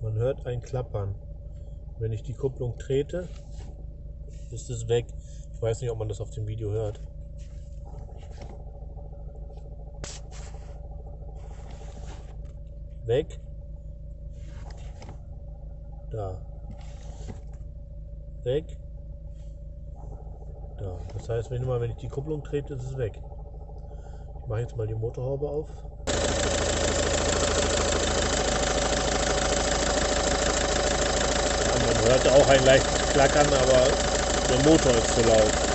Man hört ein Klappern. Wenn ich die Kupplung trete, ist es weg. Ich weiß nicht, ob man das auf dem Video hört. Weg. Da. Weg. Da. Das heißt, wenn ich die Kupplung trete, ist es weg. Ich mache jetzt mal die Motorhaube auf. Ja, man hört auch ein leichtes Klackern, aber der Motor ist zu laut.